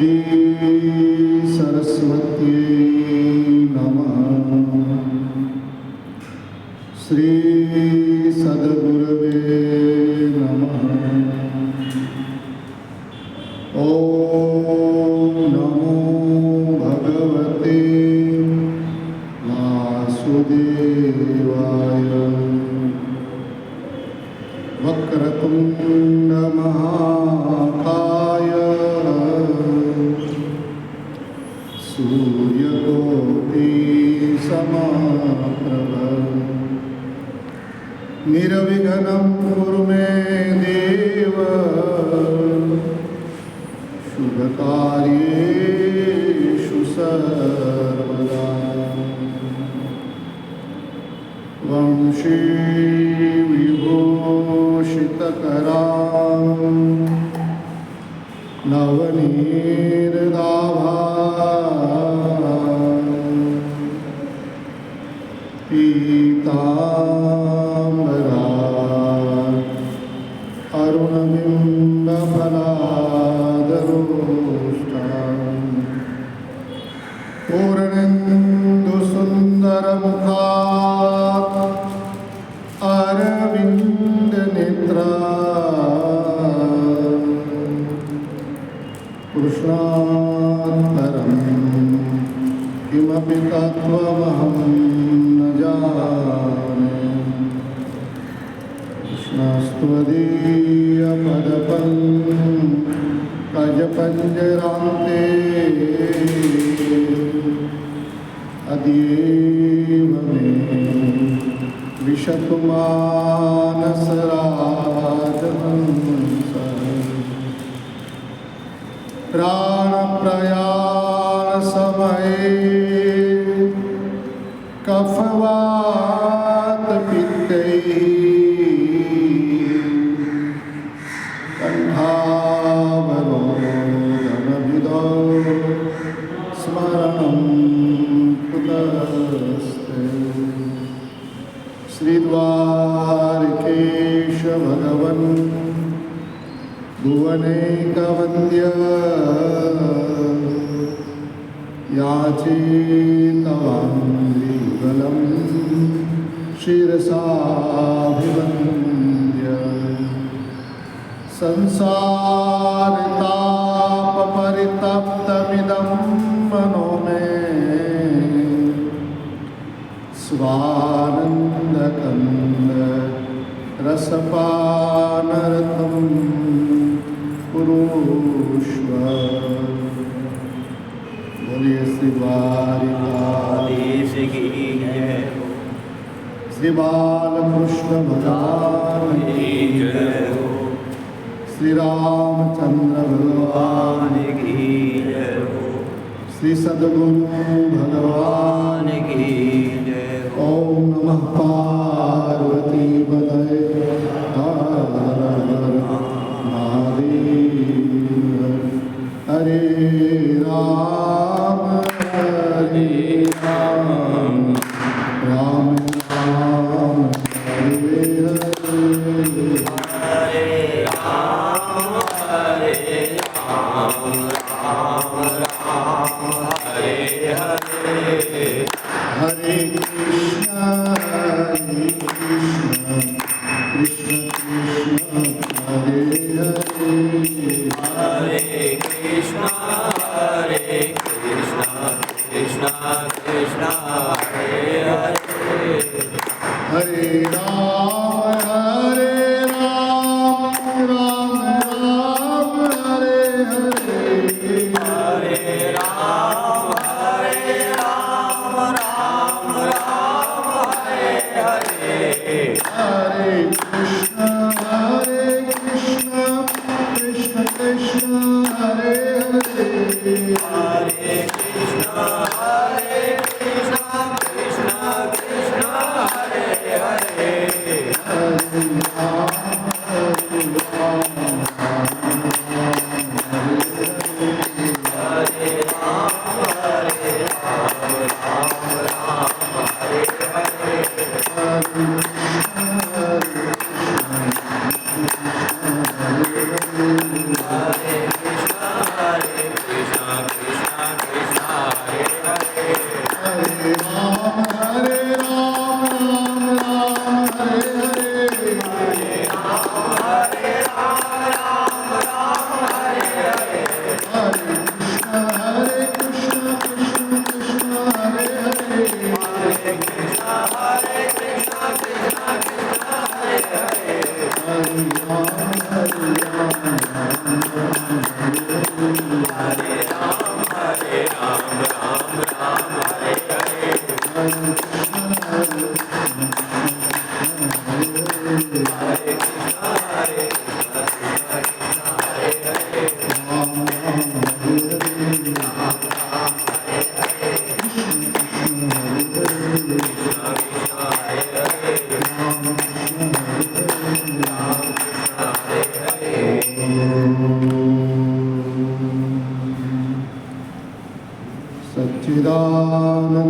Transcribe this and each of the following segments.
श्री सरस्वत्यै नमः। श्री सद्गुरवे नमः। ओम नमो भगवते वासुदेवाय। वक्रतुंड महाकाय सूर्यकोटि समप्रभ निर्विघ्नं कुरु मे देव शुभकार्येषु सर्वदा। वंशी विभूषितकरां नवनीरदाभां पीताम्बरां अरुणबिम्बफलादरोष्टां पूर्णेन्दुसुन्दरमुखात् अरविन्दनेत्रा कृष्णात् परं किमपि तत्त्वमहं न जाने। कृष्णस्त्वदीयपदपङ्कजपञ्जरान्ते अद्यैव मे विशतु मानसराजहंसः। प्राणप्रयाणसमये कफवातपित्तैः कण्ठावरोधनविधौ स्मरणं कुतस्ते। श्रीद्वारकेश भगवन् भुवनैकवन्द्य याचेतवाङ्घ्रियुगलं शिरसाभिवन्द्य। संसारतापपरितप्तमिदं मनो मे स्वानन्दकन्द रसपानरतं कुरुष्व। बोलिए श्री द्वारिकाधीश की जय। श्री बालकृष्ण भगवान की जय। श्री रामचंद्र भगवान की जय। श्री सद्गुरु भगवान की जय। ओम नमः पार्वती पतये हर हर महादेव। हरे राम राम राम हरे हरे। हरे राम राम राम हरे हरे। हरे कृष्ण कृष्ण कृष्ण हरे हरे। हरे कृष्ण कृष्ण कृष्ण हरे हरे। हरे राम राम राम हरे हरे। हरे राम राम राम हरे हरे। हरे कृष्ण कृष्ण कृष्ण हरे हरे। हरे कृष्ण कृष्ण कृष्ण हरे हरे। हरे राम हरे Hare Krishna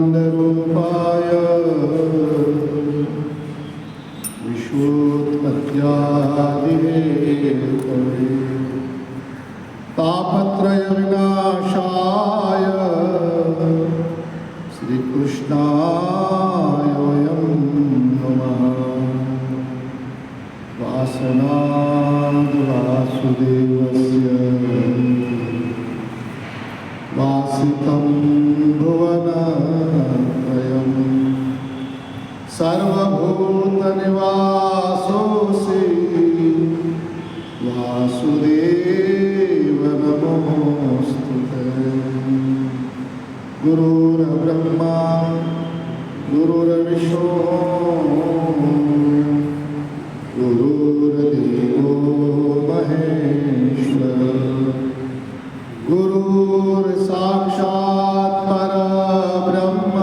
सच्चिदानन्दरूपाय विश्वोत्पत्त्यादिहेतवे तापत्रयविनाशाय श्रीकृष्णाय वयं नमः। वासनाद्वासुदेवस्य वासितं भुवनत्रयं सर्वभूतनिवासोऽसि वासुदेव नमोऽस्तुते। गुरुर्ब्रह्मा गुरुर्विष्णु गुरुर्देवो महेश्वर गुरुर्साक्षात् परब्रह्म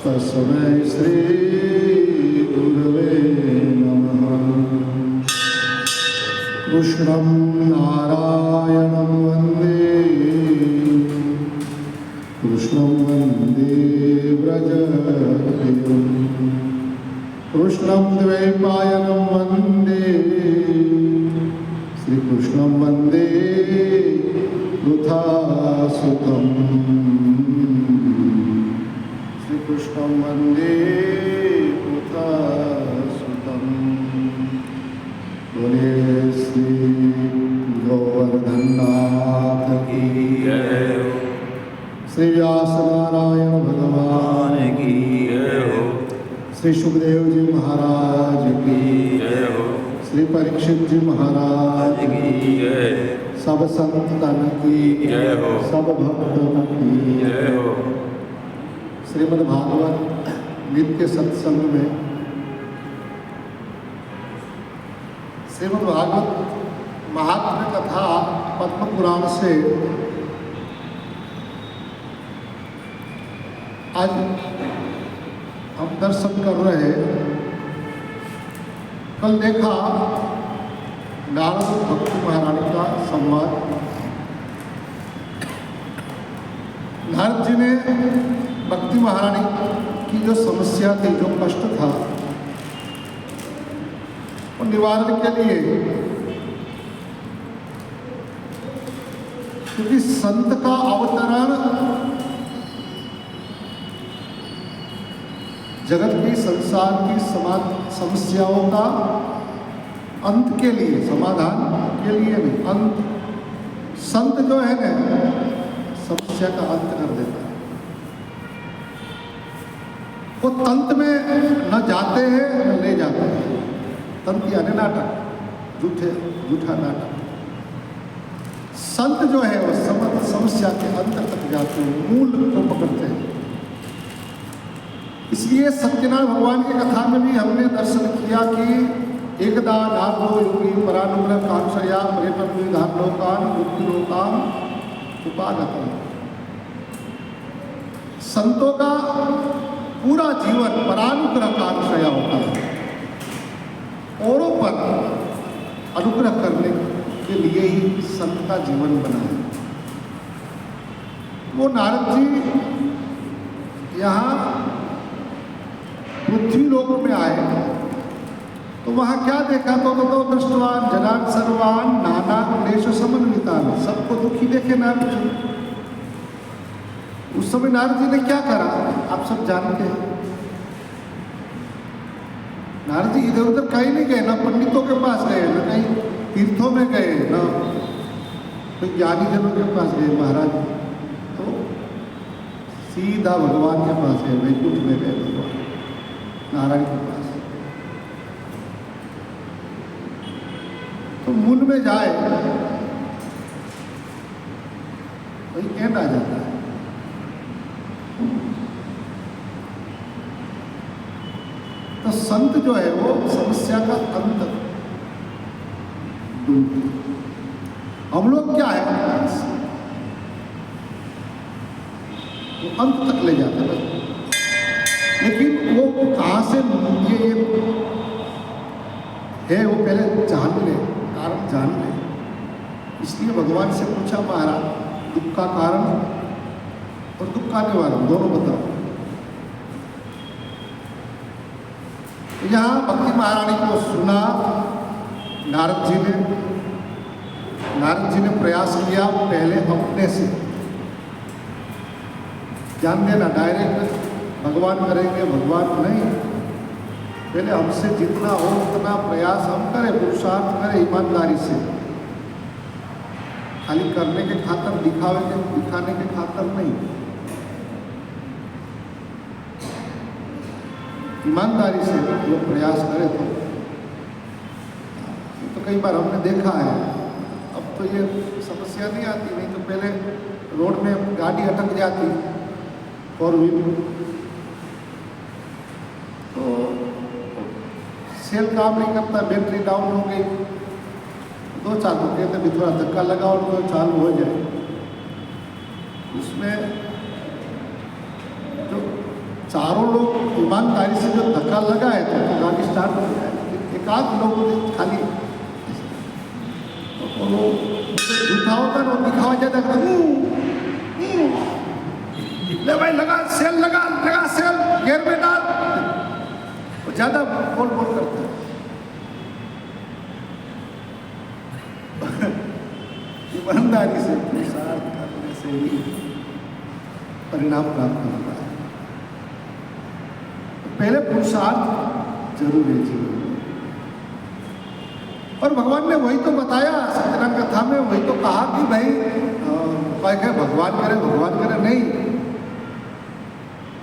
तस्मै श्री गुरवे नमः। कृष्णं नारायणं वन्दे कृष्णं वन्दे व्रजप्रियं कृष्णं द्वैपायनं वन्दे श्रीकृष्णं वन्दे वृथासुतं श्रीकृष्णं वन्दे वृथासुतं। बोले श्री गोवर्धननाथ की जय, श्री व्यासनारायण भगवान की जय हो, श्री सुखदेव जी महाराज की जय हो, श्री परीक्षित जी महाराज की जय, सब संतन की जय हो, सब भक्तों की जय हो। श्रीमद् भागवत नित्य सत्संग में श्रीमद् भागवत महात्म्य कथा पद्म पुराण से आज हम दर्शन कर रहे हैं। कल देखा नारद भक्ति महारानी का संवाद। नारद जी ने भक्ति महारानी की जो समस्या थी, जो कष्ट था, वो निवारण के लिए, क्योंकि संत का अवतरण जगत की संसार की समस्याओं का अंत के लिए, समाधान के लिए नहीं, अंत। संत जो है ना, समस्या का अंत कर देता है। वो तंत्र में न जाते हैं न ले जाते हैं। तंत्र यानी नाटक, झूठा नाटक। संत जो है वो समस्या के अंत तक जाते हैं, मूल को पकड़ते हैं। इसलिए सत्यनारायण भगवान की कथा में भी हमने दर्शन किया कि एकदा नारदो योगी परानुग्रह कांक्षया पर्यटन विधान लोकान मुक्ति लोकान उपागतम। संतों का पूरा जीवन परानुग्रह कांक्षया होता है, औरों पर अनुग्रह करने के लिए ही संत का जीवन बना है। वो नारद जी यहाँ पृथ्वी लोक में आए तो वहाँ क्या देखा? तो दृष्टवान जनान सर्वान नाना क्लेश समन्वितान। सबको दुखी देखे नारद जी। उस समय नारद जी ने क्या करा आप सब जानते हैं। नारद जी इधर उधर कहीं नहीं गए, ना पंडितों के पास गए, ना कहीं तीर्थों में गए, ना कोई ज्ञानी जनों के पास गए महाराज। तो सीधा भगवान के पास गए, वैकुंठ में गए भगवान नारायण के पास। तो मुन में जाए वही एंड आ जाता है। तो संत जो है वो समस्या का अंत ढूंढते। हम लोग क्या है वो अंत तक ले जाते हैं, लेकिन वो कहाँ से ये है वो पहले जान ले, कारण जान ले। इसलिए भगवान से पूछा महाराज दुख का कारण और दुख का निवारण दोनों बताओ। यहाँ भक्ति महारानी को सुना नारद जी ने प्रयास किया पहले अपने से ध्यान देना, डायरेक्ट भगवान करेंगे भगवान नहीं, पहले हमसे जितना हो उतना प्रयास हम करें, पुरुषार्थ करें ईमानदारी से, खाली करने के खातर दिखाने के खातर नहीं, ईमानदारी से लोग प्रयास करें तो कई बार हमने देखा है। अब तो ये समस्या नहीं आती, नहीं तो पहले रोड में गाड़ी अटक जाती 4 व्हीलर, तो सेल काम नहीं करता, बैटरी डाउन हो गई, 2-4 लोग कहते भी थोड़ा धक्का लगाओ तो चालू हो जाए। उसमें जो चारों लोग ईमानदारी से जो धक्का लगा है तो गाड़ी स्टार्ट हो जाए। एक आध लोग खाली तो लोग झूठा होता ना, दिखावा जाता ले भाई लगा सेल, लगा सेल, गियर में डाल, वो ज्यादा बोल करते हैं। ईमानदारी से पुरुषार्थ करने से ही परिणाम प्राप्त होता है। तो पहले पुरुषार्थ जरूर है जीवन। और भगवान ने वही तो बताया सत्यनारायण कथा में, वही तो कहा कि भाई भगवान करे नहीं।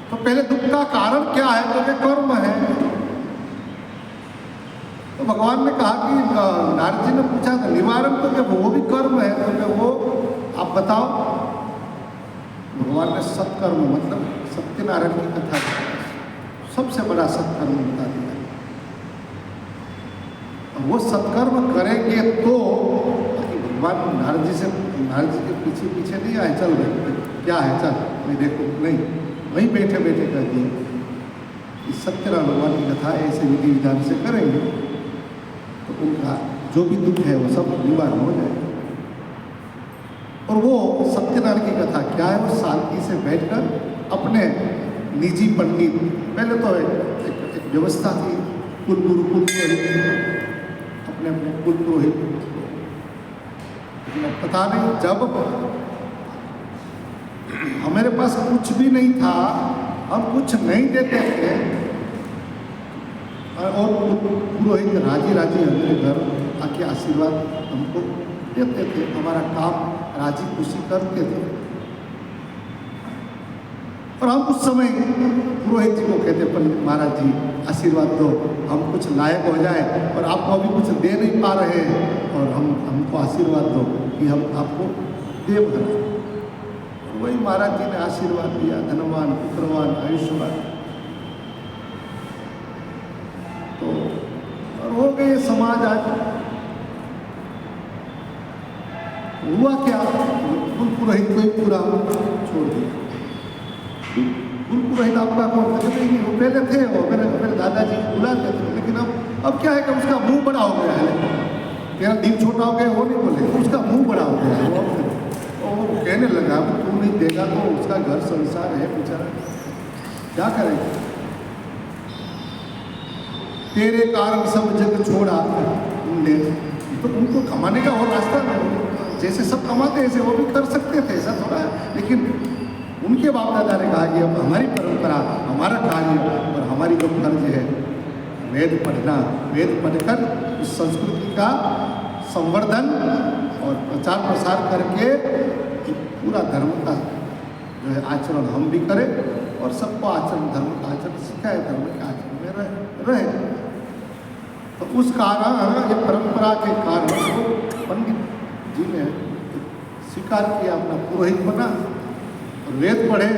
तो पहले दुख का कारण क्या है, तो कर्म है। तो भगवान ने कहा कि नारद जी ने पूछा था निवारण तो क्या वो भी कर्म है, तो क्या वो आप बताओ। भगवान ने सत्कर्म मतलब सत्यनारायण की कथा सबसे बड़ा सत्कर्म बता दिया। वो सत्कर्म करेंगे तो भगवान नारद जी के पीछे नहीं आए, चल भाई क्या है चल मैं देखो, नहीं वहीं बैठे कर दिए। इस सत्यनारायण भगवान की कथा ऐसे विधि विधान से करेंगे तो उनका जो भी दुख है वो सब निवारण हो जाएगा। और वो सत्यनारायण की कथा क्या है, वो शांति से बैठकर अपने निजी पंडित, पहले तो एक व्यवस्था थी, कुल गुरु कुल पुरोहित, अपने कुल पुरोहित, लेकिन पता नहीं जब हमारे पास कुछ भी नहीं था, हम कुछ नहीं देते थे और पुरोहित राजी हमारे घर आके आशीर्वाद हमको देते थे, हमारा काम राजी खुशी करते थे। और हम उस समय पुरोहित जी को कहते पंडित महाराज जी आशीर्वाद दो, हम कुछ लायक हो जाए और आपको अभी कुछ दे नहीं पा रहे हैं और हमको आशीर्वाद दो कि हम आपको देव बनाए। वही महाराज जी ने आशीर्वाद दिया, धनवान पुत्रवान आयुष्मान। तो और हो गए समाज आज हुआ क्या, कुल पुरोहित को ही पूरा छोड़ दिया। कुल पुरोहित आपका कौन था, नहीं वो पहले थे, वो मेरे दादाजी बुलाते थे, लेकिन अब क्या है कि उसका मुंह बड़ा हो गया है, तेरा दिल छोटा हो गया वो नहीं बोले, उसका मुंह बड़ा हो गया है। वो कहने लगा तू नहीं देगा तो उसका घर संसार है बेचारा, क्या करेगा, तेरे कारण सब जग छोड़ा उनने। तो उनको कमाने का और रास्ता नहीं, जैसे सब कमाते ऐसे वो भी कर सकते थे, ऐसा थोड़ा है। लेकिन उनके बाप दादा ने कहा कि अब हमारी परंपरा, हमारा कार्य और हमारी जो फर्ज है वेद पढ़ना, वेद पढ़कर उस संस्कृति का संवर्धन और प्रचार प्रसार करके पूरा धर्म का जो है आचरण हम भी करें और सबको आचरण धर्म का आचरण सिखाए, धर्म के आचरण में रहे। तो उस कारण ये परंपरा के कारण किसी ने स्वीकार किया, अपना पुरोहित बना और वेद पढ़े।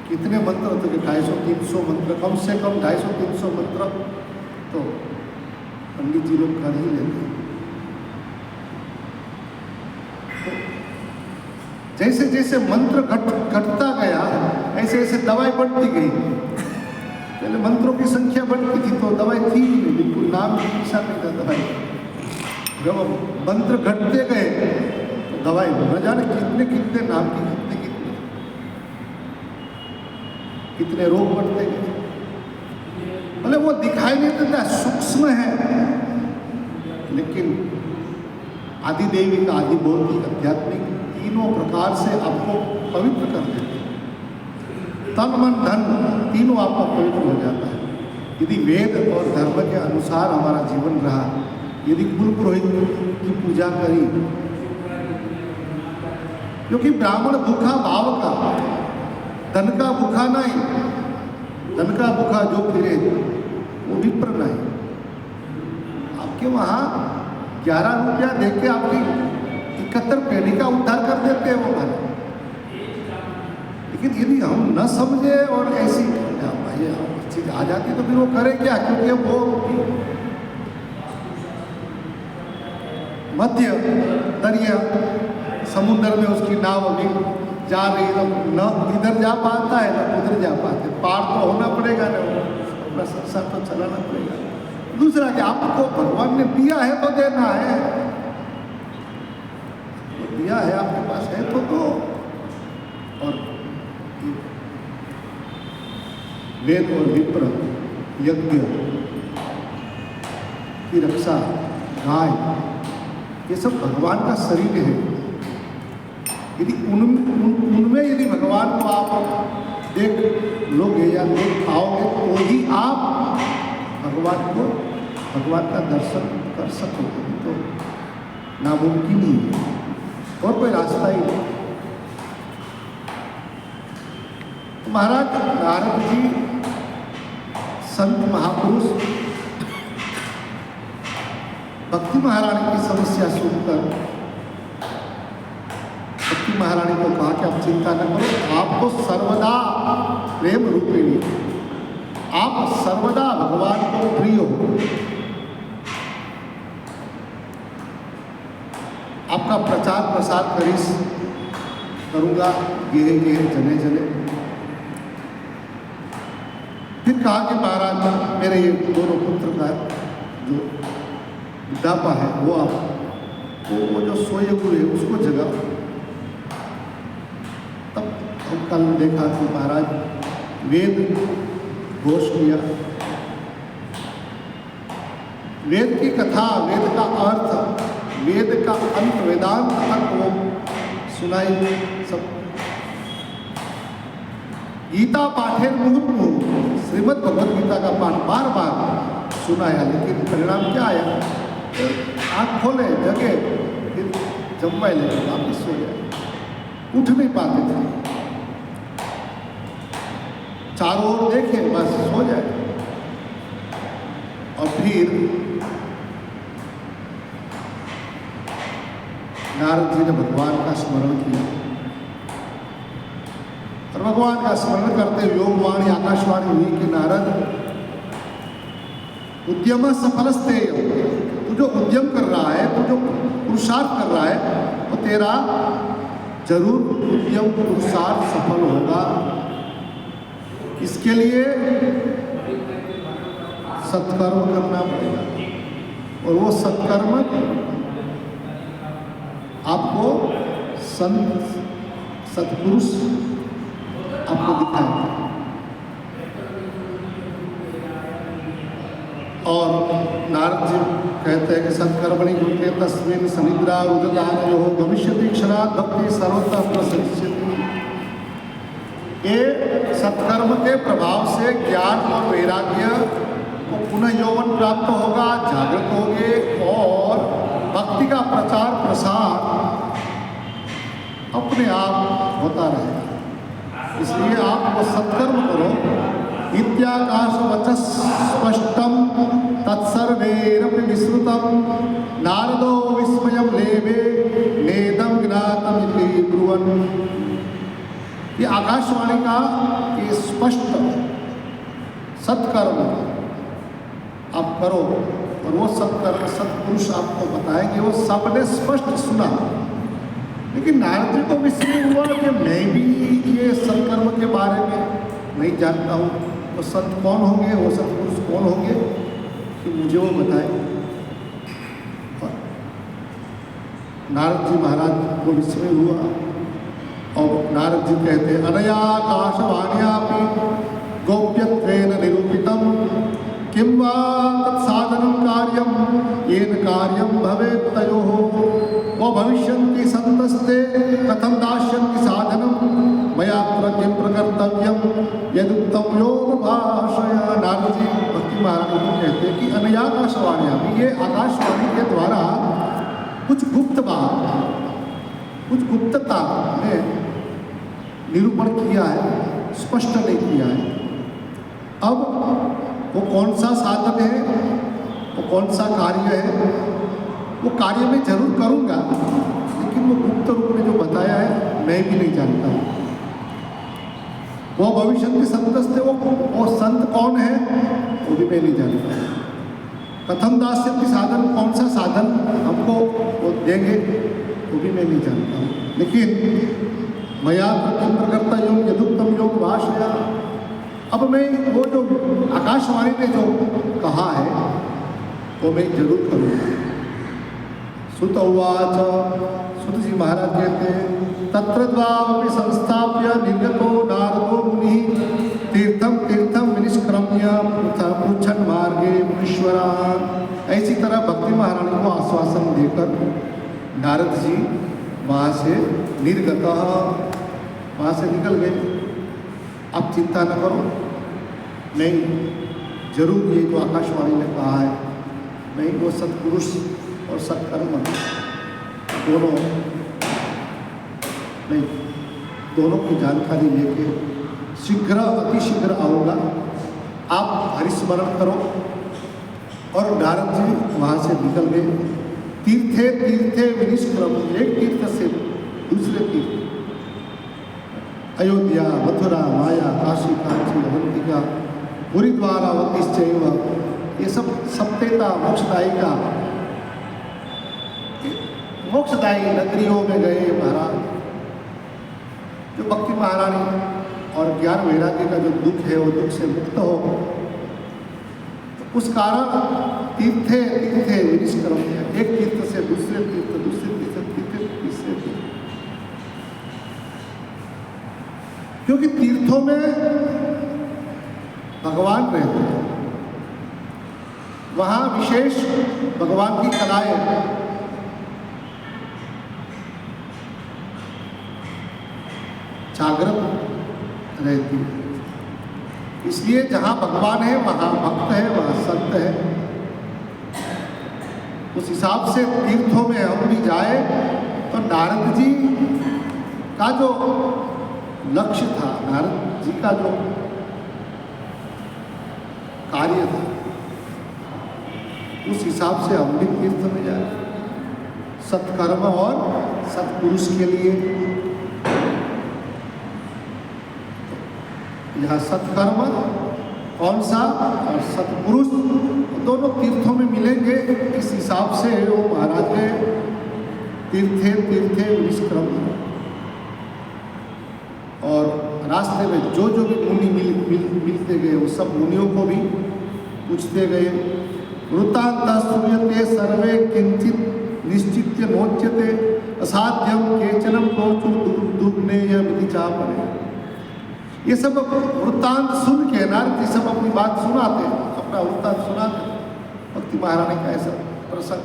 कितने मंत्र होते थे? 250-300 मंत्र, कम से कम 250-300 मंत्र तो पंडित जी लोग कर ही लेते। तो जैसे जैसे मंत्र घटता गया ऐसे ऐसे दवाई बढ़ती गई। पहले मंत्रों की संख्या बढ़ती थी तो दवाई थी ही नहीं, बिल्कुल नाम की निशा नहीं था दवाई। जब मंत्र घटते गए तो दवाई न जाने कितने कितने नाम की कितने रोग बढ़ते गए। मतलब वो दिखाई नहीं देता, सूक्ष्म है, लेकिन आदि दैविक, आदि भौतिक, आध्यात्मिक तीनों प्रकार से आपको पवित्र कर देते हैं। तन मन धन तीनों आपका पवित्र हो जाता है यदि वेद और धर्म के अनुसार हमारा जीवन रहा, यदि कुल पुरोहित की पूजा करी। क्योंकि ब्राह्मण भूखा भाव का, धन का भूखा नहीं। धन का भूखा जो फिरे वो विप्र नहीं। आपके वहाँ 11 रुपया देके आपकी 71 पेड़ी का उद्धार कर देते हैं वो भाई। लेकिन यदि हम न समझे और ऐसी चीज आ जाती तो फिर वो करे क्या? क्योंकि वो मध्य दरिया समुद्र में उसकी नाव अभी जा रही है, न इधर जा पाता है न उधर जा पाते। पार तो होना पड़ेगा ना, अपना संसार तो चलाना पड़ेगा। दूसरा कि आपको भगवान ने दिया है तो देना है, तो दिया है आपके पास है तो दो। और वेद और विप्र, यज्ञ की रक्षा, गाय, ये सब भगवान का शरीर है। यदि उनमें यदि भगवान को आप देख लोगे या देख पाओगे तो ही आप भगवान का दर्शन कर सकोगे। तो नामुमकिन ही है, और कोई रास्ता ही नहीं। तो महाराज नारद जी संत महापुरुष भक्ति महारानी की समस्या सुनकर भक्ति महारानी को कहा कि आप चिंता न करो, आप तो सर्वदा प्रेम रूपिणी, आप सर्वदा भगवान को प्रिय हो। आपका प्रचार प्रसार करूंगा गेहे गेहे जने जने। फिर कहा कि महाराज मेरे ये दोनों पुत्र का जो बुढ़ापा है वो आप वो जो सोए हुए है उसको जगा। तब हम कल देखा कि महाराज वेद घोष किया, वेद की कथा, वेद का अर्थ, वेद का अंत, वेदांत तक वो सुनाई। सब गीता पाठे मुहुर्मुहु, श्रीमद् भगवद गीता का पाठ बार बार सुनाया, लेकिन परिणाम क्या आया? आँख खोले जगे, फिर जम्मा लेके वापिस सो जाए, उठ नहीं पाते थे। चारों ओर देखे बस सो जाए। और फिर नारद जी ने भगवान का स्मरण किया, और भगवान का स्मरण करते योगवाणी आकाशवाणी हुई कि नारद उद्यम सफलस्ते, तू जो उद्यम कर रहा है, तू जो पुरुषार्थ कर रहा है, वो तेरा जरूर उद्यम पुरुषार्थ सफल होगा। इसके लिए सत्कर्म करना पड़ेगा, और वो सत्कर्म आपको संत सत्पुरुष आपको दिखाएंगे। और नारद जी कहते हैं कि सत्कर्मणि गुरुते तस्मिन् सनिद्रा रुददानयो भविष्यति क्षणात् भक्ति सर्वतः प्रसरिष्यति। ये सत्कर्म के प्रभाव से ज्ञान और वैराग्य को पुनः यौवन प्राप्त होगा, जागृत होगे, और भक्ति का प्रचार प्रसार अपने आप होता रहेगा। इसलिए आप वो सत्कर्म करो। इत्याकाश वचः स्पष्टम तत्स तत्सर्वैरपि विस्मृतं नारदो विस्मयं लेभे नेदं ज्ञातम् इति ब्रुवन्। ये आकाशवाणी का ये स्पष्ट सत्कर्म आप करो और वो सत्कर्म सत्पुरुष आपको बताएंगे, वो सबने स्पष्ट सुना। लेकिन नारद जी को विस्मय हुआ कि मैं भी ये सत्कर्म के बारे में नहीं जानता हूँ, वो संत कौन होंगे, वो सत्पुरुष कौन होंगे कि मुझे वो बताए। नारद जी महाराज को विस्मय हुआ और नारद जी कहते अनया आकाशवाण्यापि गोप्यत्वेन निरूपितं किं वा तत्साधनं कार्यं येन कार्यं भवेत् तयोः वो भविष्यन्ति सन्तस्ते कथं दास्यन्ति साधनं मया किं प्रकर्तव्यं यदुक्तं योगभाषया। नारद जी भक्ति महाराज को कहते हैं कि अनया आकाशवाण्यापि, ये आकाशवाणी के द्वारा कुछ गुप्त बात, कुछ गुप्तता में निरूपण किया है, स्पष्ट नहीं किया है। अब वो कौन सा साधन है, वो कौन सा कार्य है, वो कार्य मैं जरूर करूँगा, लेकिन वो गुप्त रूप में जो बताया है मैं भी नहीं जानता हूँ। वो भविष्य के संतस्ते वो संत कौन है वो भी मैं नहीं जानता। कथम दास्य की साधन, कौन सा साधन हमको वो देंगे वो भी मैं नहीं जानता हूँ। लेकिन मया प्रकर्ता योग यदुक्तम योग भाषया, अब मैं वो जो आकाशवाणी ने जो कहा है वो मैं जरूर करूँगा। सुत उवाच, सुत जी महाराज कहते हैं तत्र द्वावपि संस्थाप्य निर्गतो नारदो मुनिः तीर्थम तीर्थम विनिष्क्रम्य पृच्छन् मार्गे मुनीश्वरान्। ऐसी तरह भक्ति महारानी को आश्वासन देकर नारद जी वहाँ से निर्गतः, वहाँ से निकल गए। आप चिंता न करो, मैं जरूर ये जो आकाशवाणी ने कहा है, मैं वो सत्पुरुष और सत्कर्म दोनों, मैं दोनों की जानकारी लेके शीघ्र अतिशीघ्र आऊँगा। आप हरिस्मरण करो। और नारद जी वहाँ से निकल गए। तीर्थे तीर्थे विनिष्क्रम, एक तीर्थ से दूसरे तीर्थ, अयोध्या, मथुरा, माया, काशी, कांची, अवंतिका, हरिद्वार, अवतिश्चैव, ये सब सप्तेता मोक्षदायिका, मोक्षदायी नगरियों में गए महाराज। जो भक्ति महारानी और ज्ञान वैराग्य का जो दुख है वो दुख से मुक्त हो, तो उस कारण तीर्थे तीर्थे विनिष्क्रम, एक तीर्थ से दूसरे तीर्थ, दूसरे तीर्थ, तीसरे तीर्थ। क्योंकि तीर्थों में भगवान रहते हैं, वहाँ विशेष भगवान की कलाएं, जागृत रहती है। इसलिए जहाँ भगवान है वहाँ भक्त है, वहाँ संत है। उस हिसाब से तीर्थों में हम भी जाए तो नारद जी का जो लक्ष्य था, नारद जी का जो कार्य था, उस हिसाब से हम भी तीर्थ में जाए, सत्कर्म और सत्पुरुष के लिए। यहाँ सत्कर्म कौन सा और सत्पुरुष दोनों तीर्थों में मिलेंगे। इस हिसाब से वो महाराज ने तीर्थे तीर्थे विनिष्क्रम, और रास्ते में जो जो भी मुनि मिलते गए वो सब मुनियों को भी पूछते गए। वृत्तान्तः श्रूयते सर्वे किंचित निश्चित्य नोच्यते असाध्यम केचनम प्रोचु दुर्नेयमिति चापने। ये सब वृत्तांत सुन के नारद जी सब अपनी बात सुनाते, अपना वृत्तांत सुनाते भक्ति महारानी का ऐसा प्रसंग।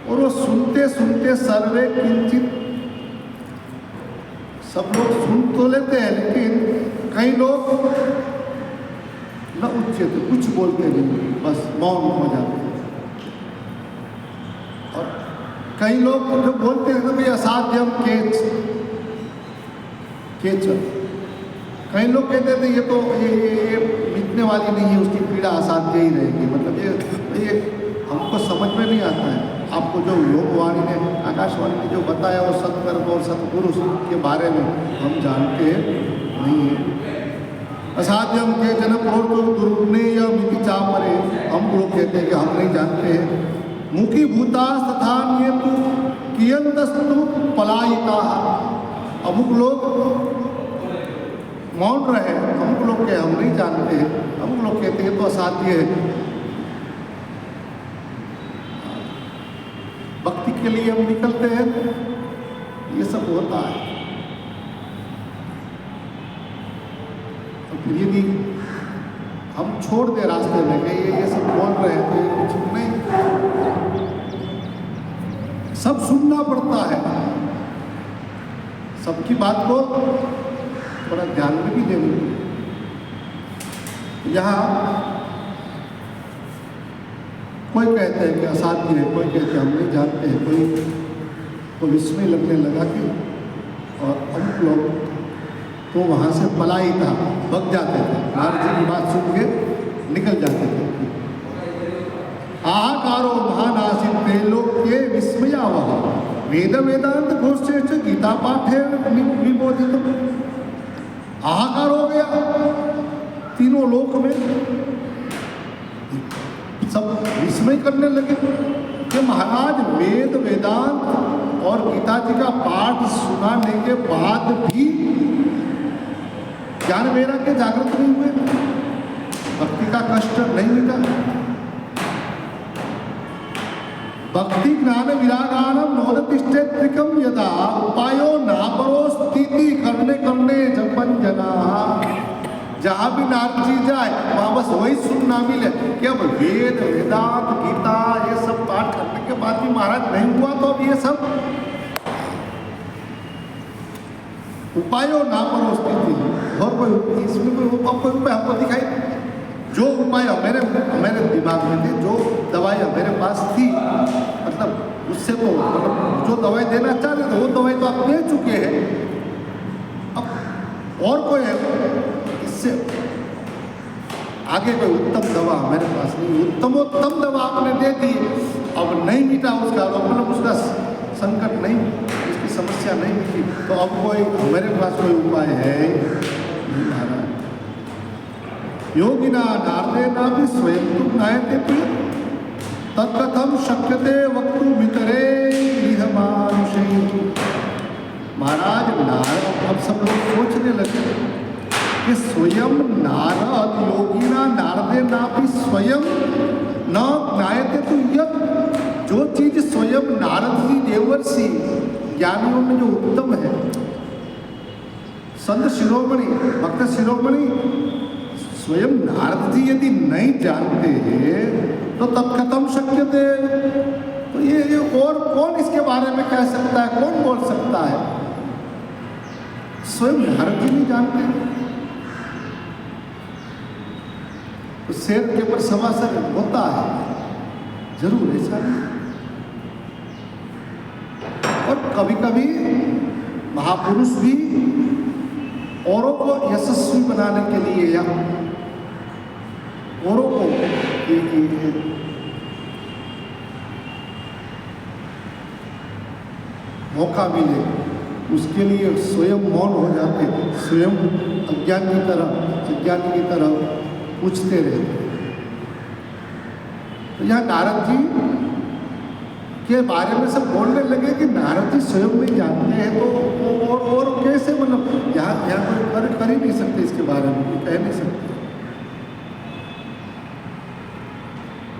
और वो सुनते सुनते सर्वे किंचित, सब लोग सुन तो लेते हैं लेकिन कई लोग न उच्चते, कुछ बोलते नहीं, बस मौन हो जाते हैं। और कई लोग जो बोलते हैं तो असाध्यम केचन, कई लोग कहते थे ये तो ये मिटने वाली नहीं है, उसकी पीड़ा असाध्य ही रहेगी, मतलब ये ये हमको समझ में नहीं आता है। आपको जो लोकवाणी ने, आकाशवाणी ने जो बताया वो सत्कर्म और सत्पुरुष के बारे में हम जानते नहीं हैं। असाध्यम के जन प्रोतो दुर्गुणे या मिति चापरे, हम लोग कहते हैं कि हम नहीं जानते हैं। मुखी भूता तथा नियतु कियंतस्तु पलायिता, अमुक लोग मौन रहे, अमुक लोग के हम नहीं जानते हैं, अमुक लोग कहते हैं तो असाध्य है। भक्ति के लिए हम निकलते हैं, ये सब होता है। तो फिर यदि हम छोड़ दे रास्ते में कि ये सब बोल रहे हैं तो ये कुछ नहीं, सब सुनना पड़ता है, सबकी बात को थोड़ा ध्यान में भी देना। यहाँ कोई कहते हैं कि असाध्य है, कोई कहते हैं हम नहीं जानते हैं, कोई तो विस्मय लगने लगा कि, और अमुक लोग तो वहाँ से पलाई था, भग जाते थे, नारद जी की बात सुन के निकल जाते थे। हाहाकारो महानासित त्रैलोक्ये विस्मयावह, वेद वेदांत घोषेश्च गीता पाठे विबोधित। हाहाकार हो गया तीनों लोक में, सब विस्मय करने लगे कि महाराज वेद वेदांत और गीता जी का पाठ सुनाने के बाद भी ज्ञान वैराग्य जागृत नहीं हुए, भक्ति का कष्ट नहीं मिटा। भक्ति ज्ञान विरागानम नोदतिष्ठेत्रिकम यदा उपायो नापरो स्थिति करने करने जपन जना। जहाँ भी नारद जी जाए वहाँ बस वही सुनना मिले कि अब वेद वेदांत गीता ये सब पाठ करने के बाद भी महाराज नहीं हुआ तो अब ये सब उपायों ना परो स्थिति। और कोई इसमें कोई उपाय हमको दिखाई, जो उपाय मेरे दिमाग में थे, जो दवाई मेरे पास थी, मतलब उससे तो मतलब जो दवाई देना चाहते थे वो दवाई तो आप दे चुके हैं। अब और कोई इससे आगे कोई उत्तम दवा मेरे पास नहीं, उत्तमोत्तम दवा आपने दे दी, अब नहीं मिटा उसका, मतलब उसका संकट नहीं, उसकी समस्या नहीं मिटी, तो अब कोई मेरे पास कोई उपाय है नहीं महाराज। योगिना नारदेना भी स्वयं तुम ज्ञायते प्रिय तत्कथम शक्यते वक्तु मितरे इह मानुषै। महाराज नारद, अब सब लोग सोचने लगे कि स्वयं नारद, योगिना नारदेना भी स्वयं न ज्ञायते तो यह, जो चीज स्वयं नारद जी देवर्षि ज्ञानियों में जो उत्तम है, संत शिरोमणि भक्त शिरोमणि स्वयं नारद जी यदि नहीं जानते हैं तो तत्कथम शक्यते, तो ये और कौन इसके बारे में कह सकता है, कौन बोल सकता है? स्वयं नारद जी नहीं जानते। तो शेर के ऊपर सवासर होता है जरूर, ऐसा नहीं। और कभी कभी महापुरुष भी औरों को यशस्वी बनाने के लिए या औरों को मौका मिले उसके लिए स्वयं मौन हो जाते, स्वयं अज्ञानी की तरह पूछते रहते। तो यहाँ नारद जी के बारे में सब बोलने लगे कि नारद जी स्वयं नहीं जानते हैं, तो और कैसे, मतलब यहाँ कोई कर ही नहीं सकते, इसके बारे में कह नहीं सकते।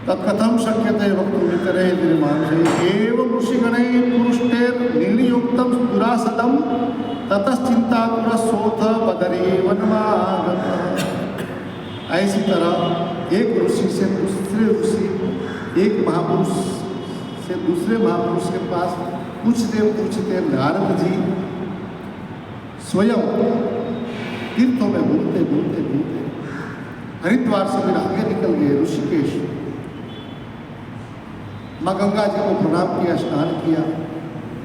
तत्कथम शक्यते वक्तुं मितरे मानुषै एवं ऋषिगणैः पुरुष्टेर निर्नियुक्तं दुरासदं ततश्चिन्ताकुरशोथ बदरी वनमागतः। ऐसी तरह एक ऋषि से दूसरे ऋषि, एक महापुरुष से दूसरे महापुरुष के पास पूछते नारद जी स्वयं तीर्थों में घूमते हरिद्वार से फिर आगे निकल गए ऋषिकेश। माँ गंगा जी को प्रणाम किया, स्नान किया।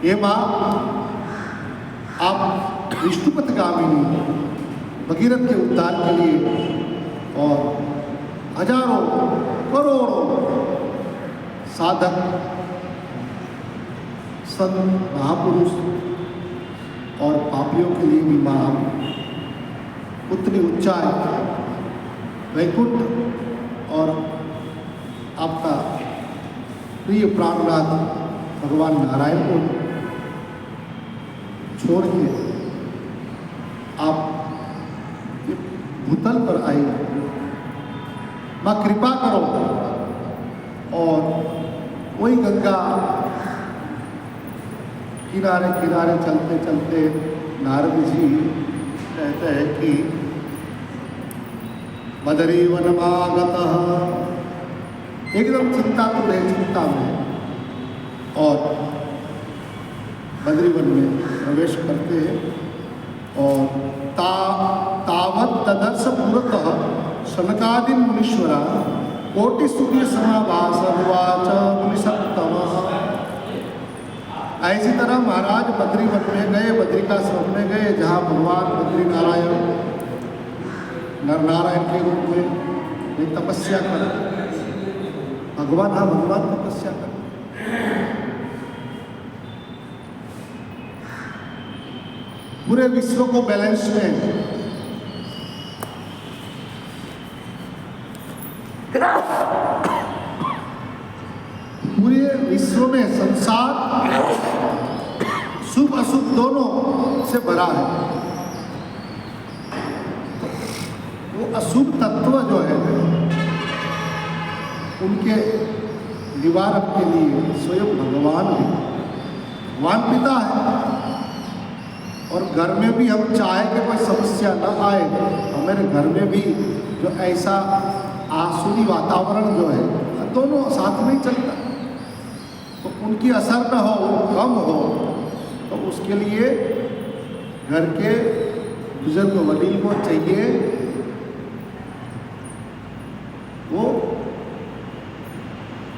ये माँ, आप विष्णुपथगामिनी भगीरथ के उद्धार के लिए और हजारों करोड़ों साधक संत महापुरुष और पापियों के लिए भी महान उतनी ऊंचाई वैकुंठ और आपका प्रिय प्राणनाथ भगवान नारायण को छोड़ के आप भूतल पर आई। माँ कृपा करो। और वही गंगा किनारे किनारे चलते चलते नारद जी कहते हैं कि बदरी वनमागतः, एकदम चिंता तो नहीं, चिंता में, और बद्री वन में प्रवेश करते हैं। और तावत तदर्श पुरतः शनकादि मुनीश्वरा कोटि सूर्य समाभास उवाच मुनिसत्तमः। ऐसी तरह महाराज बद्री वन में गए, बद्रिकाश्रम में गए, जहाँ भगवान बद्री नारायण नर नारायण के रूप में तपस्या कर भगवान, हाँ भगवान तपस्या कर पूरे विश्व को बैलेंस में पूरे विश्व में संसार शुभ अशुभ दोनों से भरा है। वो अशुभ तत्व जो है उनके निवारण के लिए स्वयं भगवान पिता है। और घर में भी हम चाहे कि कोई समस्या न आए, हमारे घर में भी जो ऐसा आसुरी वातावरण जो है दोनों साथ में चलता, तो उनकी असर न हो, कम हो, तो उसके लिए घर के बुजुर्ग वडील को चाहिए वो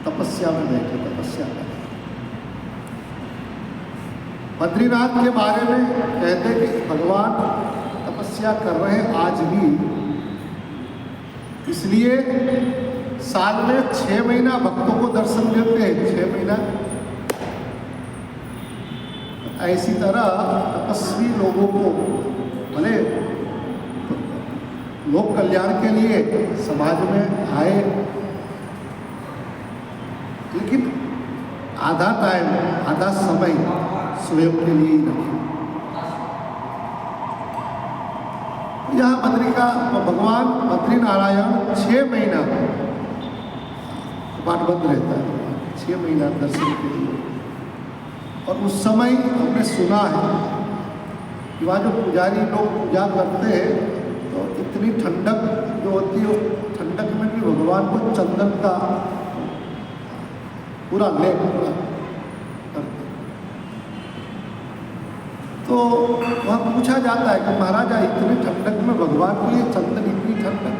तपस्या में बैठे, तपस्या करें। बद्रीनाथ के बारे में कहते हैं कि भगवान तपस्या कर रहे हैं आज भी, इसलिए साल में 6 महीना भक्तों को दर्शन देते हैं, 6 महीना। ऐसी तरह तपस्वी लोगों को भले लोक कल्याण के लिए समाज में आए, लेकिन आधा टाइम, आधा समय स्वयं के लिए ही रखें। यहाँ बद्रिका भगवान बद्री नारायण 6 महीना बाट बंद रहता है, 6 महीना दर्शन के लिए। और उस समय हमने सुना है कि वहाँ जो पुजारी लोग पूजा करते हैं तो इतनी ठंडक जो होती है, उस ठंडक में भी भगवान को चंदन का पूरा लेप पूरा करते। तो वहाँ पूछा जाता है कि महाराजा इतनी ठंडक में भगवान को ये चंदन, इतनी ठंडक,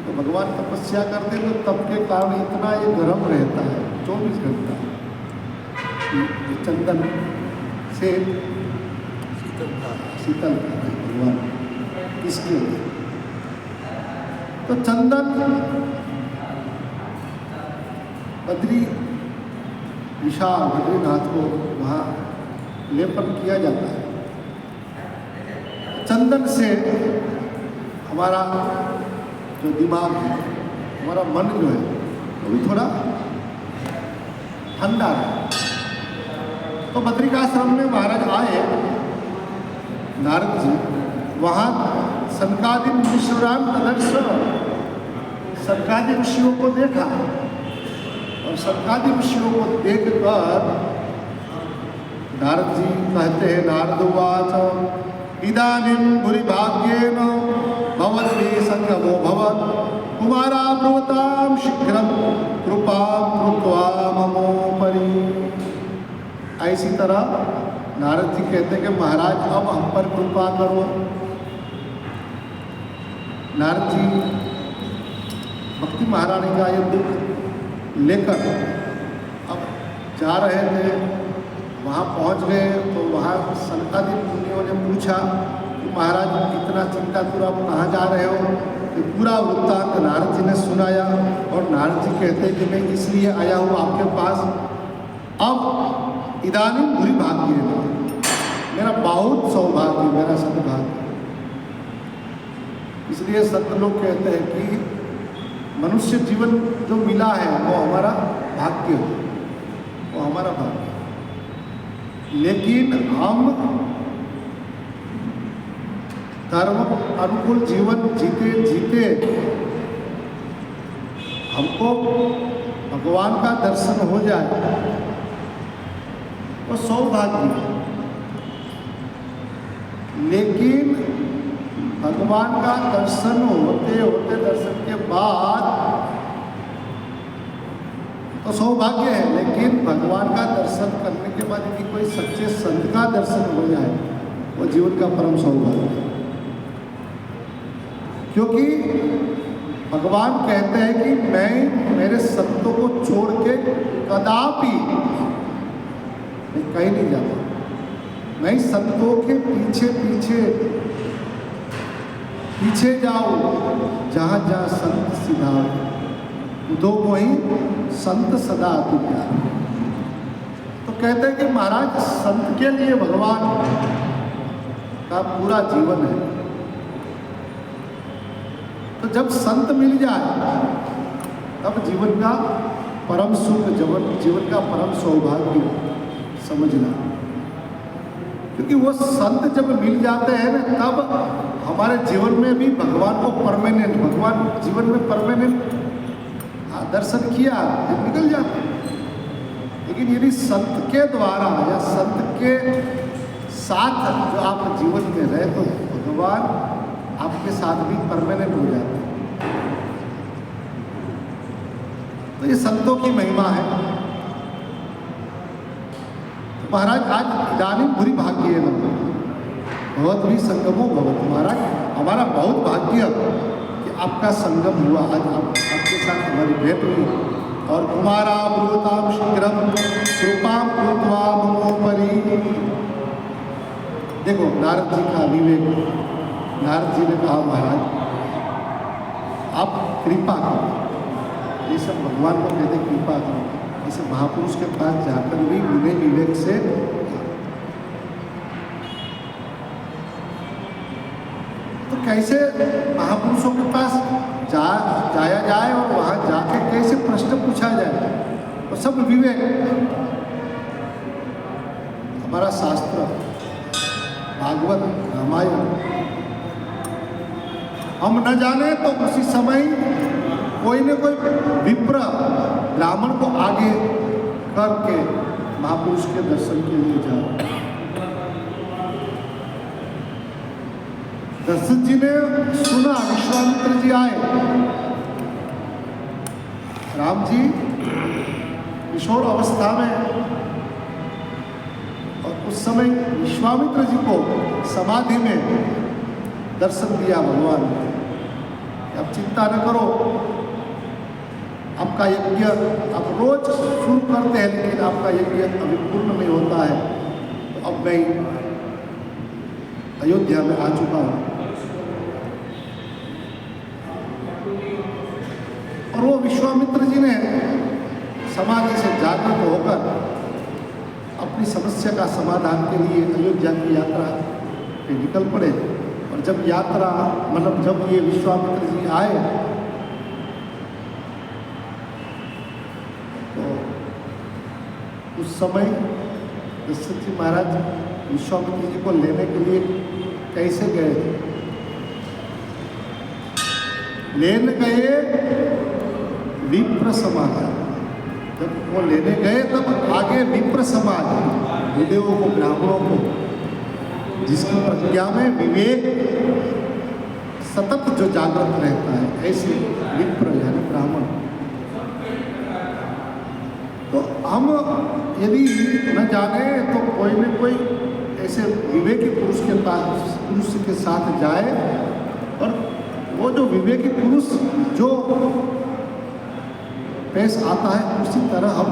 तो भगवान तपस्या करते तो तब के कारण इतना ये गर्म रहता है 24 घंटा। चंदन से शीतल भगवान इसके लिए, तो चंदन बद्री विशाल बद्रीनाथ को वहाँ लेपन किया जाता है। चंदन से हमारा जो दिमाग है, हमारा मन जो है वो भी थोड़ा ठंडा है। तो बद्रिकाश्रम में महाराज आए नारद जी, वहाँ सनकादि ऋषिराम तदर्श, सनकादि ऋषियों को देखा, और सनकादि ऋषियों को देखकर नारद जी कहते हैं, नारद उवाच इदानीं भूरिभाग्येन भवद्भिः संगमो भवत् कुमाराब्रुवतां शीघ्रं कृपां कृत्वा ममोपरि। ऐसी तरह नारद जी कहते हैं कि महाराज अब हम पर कृपा करो। नारद जी भक्ति महारानी का ये दुख लेकर अब जा रहे थे, वहाँ पहुँच गए तो वहाँ सनकादि मुनियों ने पूछा कि महाराज इतना चिंतातुर आप कहाँ जा रहे हो? ये पूरा वृत्तांत नारद जी ने सुनाया और नारद जी कहते हैं कि मैं इसलिए आया हूँ आपके पास, अब इदानीं बुरी भाग्य है, मेरा बहुत सौभाग्य, मेरा सद्भाग्य। इसलिए संत लोग कहते हैं कि मनुष्य जीवन जो मिला है वो हमारा भाग्य है, वो हमारा भाग्य। लेकिन हम धर्म अनुकूल जीवन जीते जीते हमको भगवान का दर्शन हो जाए वो सौभाग्य है। लेकिन भगवान का दर्शन होते होते दर्शन के बाद तो सौभाग्य है, लेकिन भगवान का दर्शन करने के बाद यदि कोई सच्चे संत का दर्शन हो जाए वो जीवन का परम सौभाग्य है। क्योंकि भगवान कहते हैं कि मैं मेरे संतों को छोड़ के कदापि मैं कहीं नहीं जाता, मैं संतों के पीछे पीछे पीछे जाओ, जहाँ जहाँ संत सिधाओ दो वही संत सदा अति प्यार। तो कहते हैं कि महाराज संत के लिए भगवान का पूरा जीवन है। तो जब संत मिल जाए तब जीवन का परम सुख, जीवन का परम सौभाग्य समझना। क्योंकि वो संत जब मिल जाते हैं ना तब हमारे जीवन में भी भगवान को परमानेंट, भगवान जीवन में परमानेंट दर्शन किया निकल जाते। लेकिन यदि संत के द्वारा या संत के साथ जो आप जीवन में रहे तो भगवान आपके साथ भी परमानेंट हो जाते हैं। तो ये संतों की महिमा है। तो महाराज आज इदानीं बुरी भाग्य है ना भगवत भी संगमो भगवत। महाराज हमारा बहुत भाग्य कि आपका संगम हुआ, आज आपके साथ हमारी भेंट हुई। और कुमारा ब्रूताम शीघ्रम कृपाम कृत्वा ममोपरि। देखो नारद जी का विवेक, नारद जी ने कहा महाराज आप कृपा करो, ये सब भगवान को कहते कृपा करो। इसे महापुरुष के पास जाकर भी उन्हें विवेक से तो कैसे महापुरुषों के पास जाया जाए और वहाँ जाके कैसे प्रश्न पूछा जाए, तो सब विवेक। हमारा शास्त्र भागवत रामायण हम न जाने तो उसी समय कोई न कोई विप्र ब्राह्मण को आगे करके महापुरुष के दर्शन के लिए जाओ। दशरथ जी ने सुना विश्वामित्र जी आए, राम जी किशोर अवस्था में, और उस समय विश्वामित्र जी को समाधि में दर्शन दिया भगवान ने। अब चिंता न करो, आपका यज्ञ आप रोज शुरू करते हैं लेकिन आपका यज्ञ अभी पूर्ण नहीं होता है। तो अब मैं अयोध्या में आ चुका हूँ। और वो विश्वामित्र जी ने समाधि से जागृत होकर अपनी समस्या का समाधान के लिए अयोध्या की यात्रा पे निकल पड़े। और जब यात्रा मतलब जब ये विश्वामित्र जी आए तो उस समय दशरथ जी महाराज विश्वामित्र जी को लेने के लिए कैसे गए थे? लेने गए विप्र समाज। जब वो लेने गए तब आगे विप्र समाज विदेहों को, ब्राह्मणों को, जिसकी प्रज्ञा में विवेक सतत जो जागृत रहता है, ऐसे विप्र यानी ब्राह्मण। तो हम यदि न जाने तो कोई न कोई ऐसे विवेकी पुरुष के पास, पुरुष के साथ जाए, और वो जो विवेकी पुरुष जो पेश आता है उसी तरह हम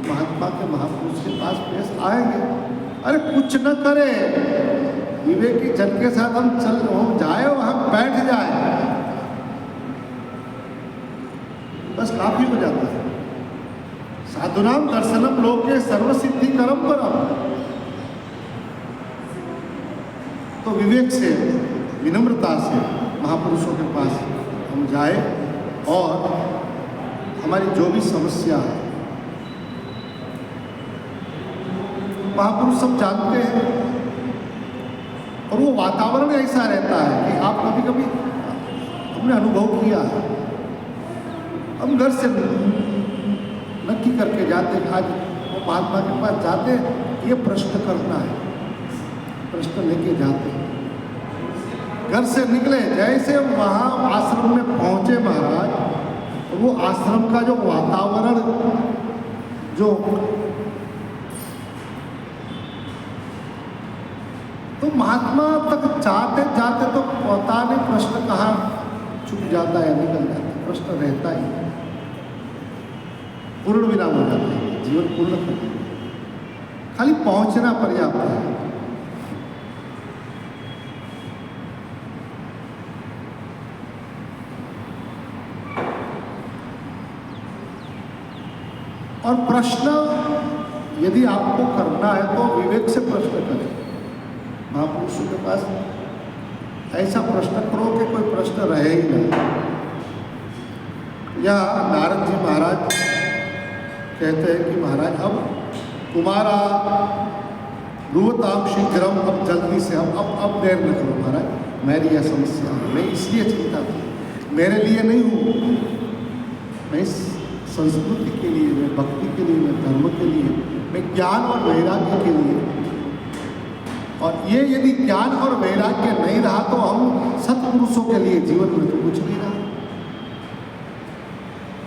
महात्मा के, महापुरुष के पास पेश आएंगे। अरे कुछ न करे, विवेकी जन के साथ हम जाए, वहाँ बैठ जाए, बस काफी हो जाता है। साधुनाम दर्शनम लोके सर्वसिद्धि करम परम। तो विवेक से, विनम्रता से महापुरुषों के पास हम जाए और हमारी जो भी समस्या है, महापुरुष सब जानते हैं। और वो वातावरण ऐसा रहता है कि आप कभी कभी हमने अनुभव किया है, हम घर से नक्की करके जाते, आज वो महात्मा के पास जाते, ये प्रश्न करना है, प्रश्न लेके जाते, घर से निकले, जैसे वहाँ आश्रम में पहुँचे महाराज, तो वो आश्रम का जो वातावरण, जो तो महात्मा तक जाते जाते तो पता नहीं प्रश्न कहाँ छूट जाता है, निकल जाता है, प्रश्न रहता ही, पूर्ण विराम हो जाता है, जीवन पूर्ण करता है, खाली पहुंचना पर्याप्त है। और प्रश्न यदि आपको करना है तो विवेक से प्रश्न करें। महापुरुषों के पास ऐसा प्रश्न करो कि कोई प्रश्न रहे ही नहीं। या नारद जी महाराज कहते हैं कि महाराज अब तुम्हारा ब्रुवताम शीघ्रम, अब जल्दी से, अब देर न करो महाराज, मेरी यह समस्या है, मैं इसलिए चिंता थी, मेरे लिए नहीं हूँ, मैं इस संस्कृति के लिए, मैं भक्ति के लिए, मैं धर्म के लिए, मैं ज्ञान और वैराग्य के लिए। और ये यदि ज्ञान और वैराग्य नहीं रहा तो हम सत्पुरुषों के लिए जीवन में तो कुछ नहीं रहा।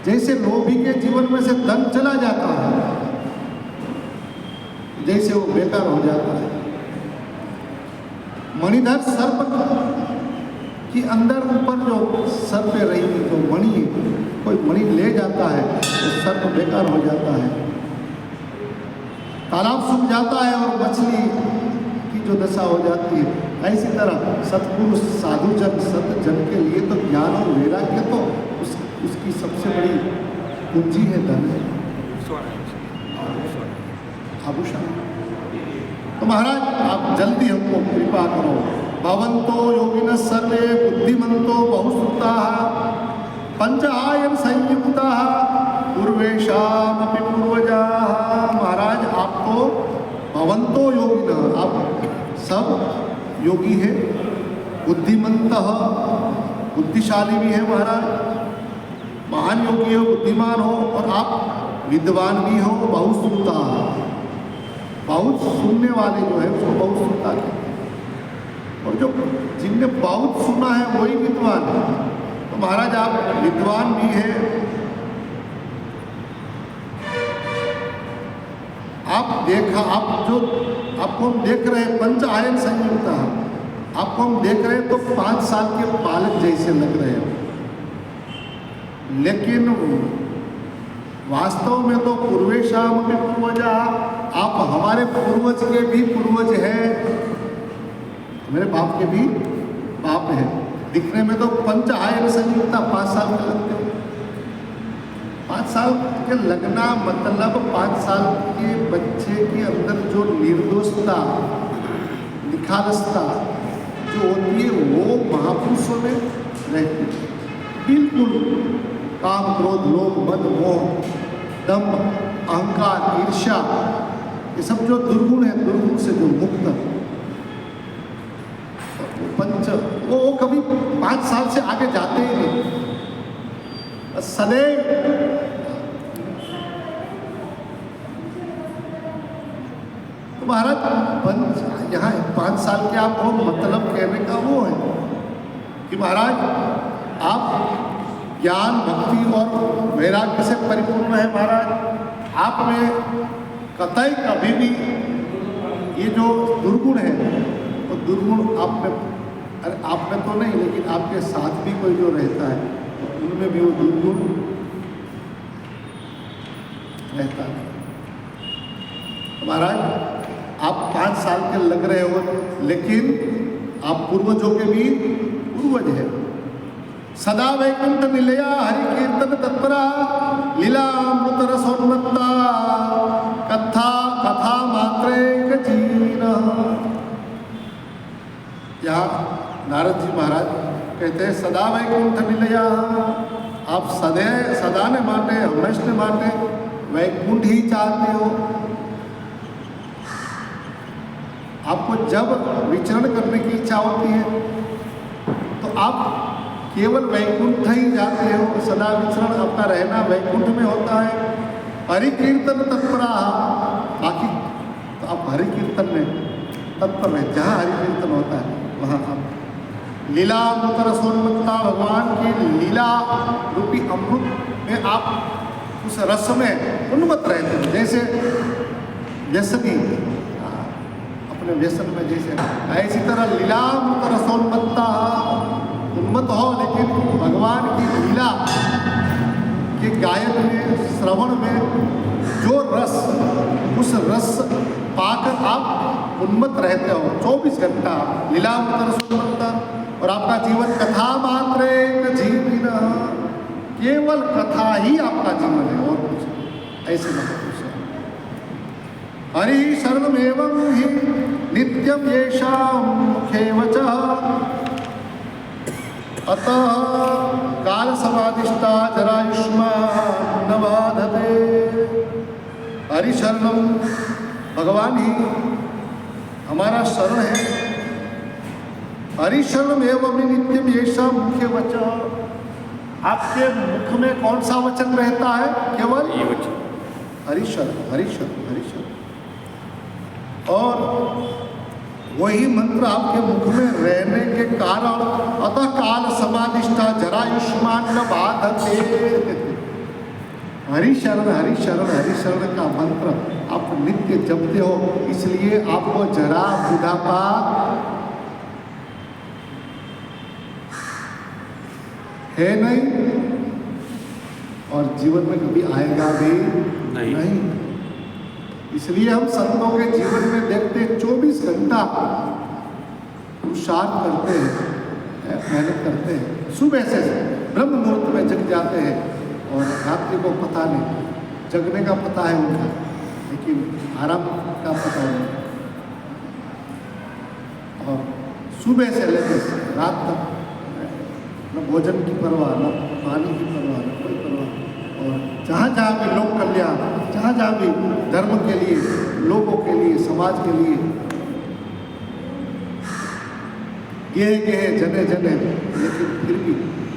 जैसे लोभी के जीवन में से धन चला जाता है, जैसे वो बेकार हो जाता है। मणिधर सर्प की अंदर ऊपर जो सर पे रही हुई जो मणि है, कोई मणि ले जाता है तो सर्प बेकार हो जाता है, तालाब सूख जाता है और मछली की जो दशा हो जाती है। ऐसी तरह सत्पुरुष साधुजन सतजन के लिए तो ज्ञान और वैराग्य तो उसकी सबसे बड़ी पूंजी है, धन है, आभूषण। तो महाराज आप जल्दी हमको कृपा करो। भवन्तो योगिनः सर्वे बुद्धिमन्तो बहुश्रुताः पंचआयन संयुक्ताः पूर्वेषामपि पूर्वजाः। महाराज आप तो भवन्तो योगिनः, आप सब योगी है, बुद्धिमन्तः, बुद्धिशाली भी है महाराज, महान योगी हो, बुद्धिमान हो, और आप विद्वान भी हो, बहुश्रुता, बहुत सुनने वाले जो है उसको बहुश्रुता कहते हैं। और जो जिनने बहुत सुना है वही विद्वान है। तो महाराज आप विद्वान भी है, आपको हम देख रहे हैं, पंच आयन संयुक्ता, आपको हम देख रहे हैं तो 5 साल के बालक जैसे लग रहे हैं, लेकिन वास्तव में तो पूर्वेशाम के पूर्वजा, आप हमारे पूर्वज के भी पूर्वज हैं, मेरे बाप के भी बाप है। दिखने में तो पंच आयन संयुक्ता 5 साल के लगते हो। 5 साल के लगना मतलब 5 साल के बच्चे के अंदर जो निर्दोषता, निखालसता जो होती है वो महापुरुषों में रहती है। बिल्कुल काम, क्रोध, लोभ, मद, मोह, दम्भ, अहंकार, ईर्ष्या, ये सब जो दुर्गुण है, दुर्गुण से जो मुक्त पंच, वो कभी 5 साल से आगे जाते ही नहीं, सदैव तो महाराज यहाँ 5 साल के आपको मतलब कहने का वो है कि महाराज आप ज्ञान, भक्ति और वैराग्य से परिपूर्ण है महाराज। आप में कतई कभी भी ये जो दुर्गुण है वो दुर्गुण आप में, अरे आप में तो नहीं, लेकिन आपके साथ भी कोई जो रहता है उनमें भी वो दुर्गुण रहता है। महाराज आप 5 साल के लग रहे हो, लेकिन आप पूर्वजों के भी पूर्वज हैं। सदा वैकुंठ निलया हरि कीर्तन तत्परा लीलामृत रसोन्मत्ता कथा कथा मात्रेक जीवन। यहाँ नारद जी महाराज कहते हैं सदा वैकुंठ निलया, आप सदा ने माने हमेशा ने माने वैकुंठ ही चाहते हो। आपको जब विचरण करने की इच्छा होती है तो आप केवल वैकुंठ ही जाते हो, सदा विचरण आपका रहना वैकुंठ में होता है। हरि कीर्तन तत्परा, बाकी तो आप हरि कीर्तन में तत्पर है, जहाँ हरि कीर्तन होता है वहाँ आप लीला अमृत रसोन्मत्ता, भगवान की लीला रूपी अमृत में आप उस रस में उन्मत्त रहते हो। जैसे व्यसनी अपने व्यसन में जैसे, ऐसी तरह लीला अमृत रसोन्मत्ता उन्मत्त हो, लेकिन भगवान की लीला के गायन में श्रवण में जो रस, उस रस पाकर आप उन्मत्त रहते हो 24 घंटा लीला अमृत रसोन्मत्ता। और आपका जीवन कथा मात्र एक जीवन, केवल कथा ही आपका जीवन है और कुछ ऐसे महापुरुष है। हरि शरणमेवं हि नित्यं येषां मुखे वचः अतः काल समादिष्टा जरायुष्मान न बाधते। हरि शरणम, भगवान ही हमारा शरण है। हरि शरणम एवं नित्यम येषा मुख्य वचन, आपके मुख में कौन सा वचन रहता है? केवल ये वचन, हरि शरण, हरि शरण, हरि शरण। और वही मंत्र आपके मुख में रहने के कारण अतः काल समाधिष्ठा जरायुष्मान न बाधते। हरि शरण, हरि शरण, हरि शरण का मंत्र आप नित्य जपते हो, इसलिए आपको जरा बुढ़ापा है नहीं और जीवन में कभी आएगा भी नहीं। इसलिए हम संतों के जीवन में देखते हैं 24 घंटा पुरुषार्थ करते हैं, मेहनत करते हैं। सुबह से ब्रह्म मुहूर्त में जग जाते हैं और रात्रि को पता नहीं, जगने का पता है उनका लेकिन आराम का पता नहीं। और सुबह से लेकर रात तक न भोजन की परवाह, न पानी की परवाह, न कोई परवाह। और जहाँ जहाँ भी लोक कल्याण, जहाँ जहाँ भी धर्म के लिए, लोगों के लिए, समाज के लिए गेहे जने जने, लेकिन फिर भी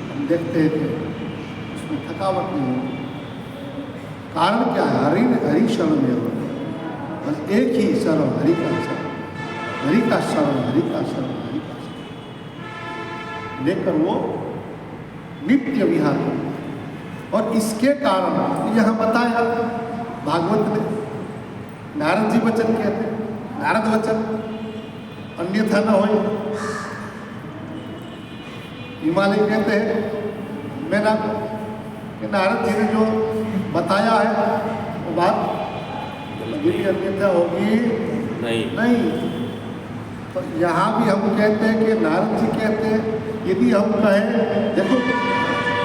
हम देखते हैं कि उसमें थकावट नहीं होती। कारण क्या है? हरि शरण में हो, बस एक ही शरण, हरि का शरण, हरि का शरण, हरि का शरण, हरि का शरण लेकर वो नित्य विहार। और इसके कारण यहाँ बताया भागवत ने, नारद जी वचन कहते, नारद वचन अन्यथा न हो। हिमालय कहते हैं मैं ना कि नारद जी ने जो बताया है वो बात कभी भी अन्यथा होगी नहीं। तो यहाँ भी हम कहते हैं कि नारद जी कहते हैं, यदि हम कहें, देखो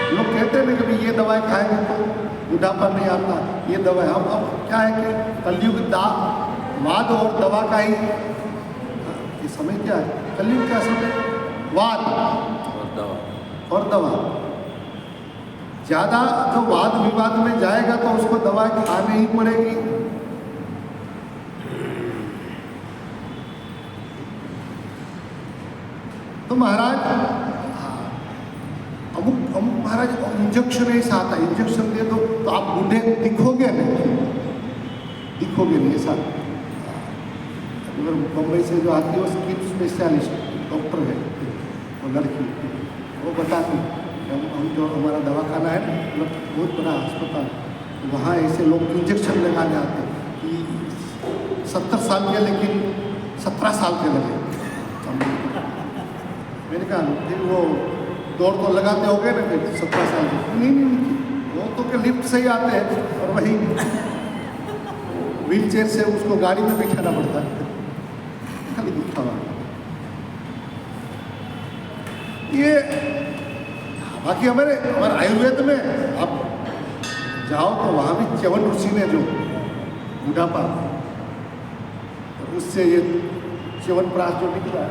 लोग कहते हैं ना कभी ये दवाई खाएंगे तो बुढ़ापा नहीं आता, ये दवाई, हम अब क्या है कि कलयुग वाद और दवा का ही ये समय क्या है? कलयुग का समय वाद और दवा। ज़्यादा जो वाद विवाद में जाएगा तो उसको दवा खानी ही पड़ेगी। तो महाराज अमुक महाराज इंजेक्शन ऐसा आता है, इंजेक्शन दे दो तो आप बूढ़े दिखोगे नहीं ऐसा। अगर बम्बई से जो आती है वो स्किन स्पेशलिस्ट डॉक्टर है, वो लड़की, वो बताती हम जो हमारा दवाखाना है मतलब बहुत बड़ा अस्पताल, वहाँ ऐसे लोग इंजेक्शन लगाने आते हैं कि 70 साल के लेकिन 17 साल के लगे। मैंने कहा फिर वो दौड़ तो लगाते हो गए ना फिर 17 साल के? नहीं, वो तो के लिफ्ट से ही आते हैं और वही व्हील चेयर से उसको गाड़ी में बिठाना पड़ता है, खाली दिखावा। ये बाकी हमारे आयुर्वेद में आप जाओ तो वहाँ भी च्यवन ऋषि ने जो बुढ़ापा उससे ये च्यवन प्राश जो निकला है